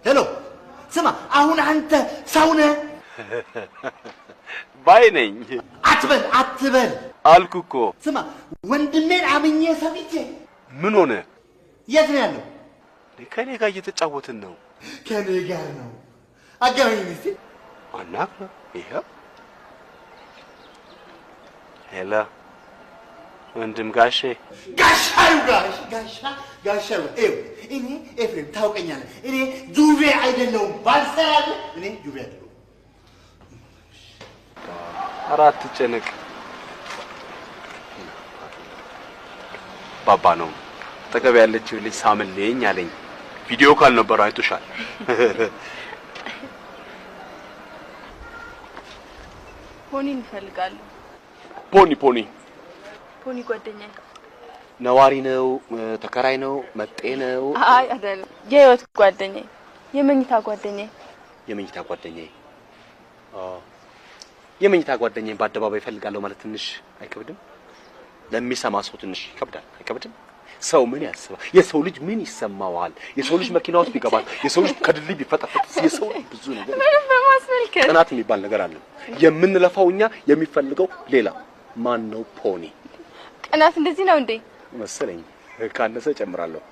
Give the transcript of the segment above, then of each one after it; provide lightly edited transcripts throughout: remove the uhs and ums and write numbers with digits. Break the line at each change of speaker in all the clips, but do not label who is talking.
ሄሎ ስማ አሁን አንተ ሰው ነህ
ባይ ነኝ
አትበል
አልኩ እኮ
ስማ ወንድሜን አምኜ ሰምቼ
ምን ሆነ
የት ነው ያለው
ከኔ ጋር እየተጫወትን ነው
ከኔ ጋር ነው አገናኝ እስቲ
አናክ ይሄ ሄላ ወንድም ጋሼ ጋሻው እኔ ኤፍሬም ታውቀኛለህ እኔ ጁቬ አይደለሁም ባልሰራለ እኔ ጁቬ አይደለሁም አራት ጨነቅ ባባ ነው ተቀበል ያለችው ልጅ ሳምልኝ አለኝ ቪዲዮ ካል ነበር አይቶሻል
ፖኒ እንፈልጋለን ፖኒ ጓደኛዬ
ነዋሪ ነው ተከራይ ነው መጤ ነው
አይ አይደለም የህይወት ጓደኛዬ የመኝታ ጓደኛዬ
የመኝታ ጓደኛዬ በአደባባይ ፈልጋለሁ ማለት ትንሽ አይከብድም ለሚሰማ ሰው ትንሽ አይከብድም ሰው ምን ያስባል የሰው ልጅ ምን ይሰማዋል የሰው ልጅ መኪና ውስጥ ቢገባ የሰው ልጅ ከድልድይ ቢፈጠፈጥ የሰው ልጅ ብዙ ነገር ጥናት የሚባል ነገር አለ የምንለፋው እኛ የሚፈልገው ሌላ ማን ነው ፖኒ
ቅናት እንደዚህ ነው እንዴ
መሰለኝ ካነሰ ጨምራለሁ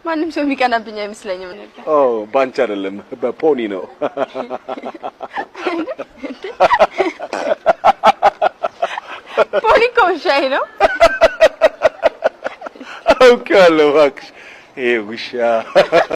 ማንንም ሰው የሚቀናብኝ አይመስለኝም ነበር
ባንቺ አይደለም በፖኒ ነው
ፖኒ ኮንሻይ ነው
አውቃለሁ እባክሽ ይሄ ውሻ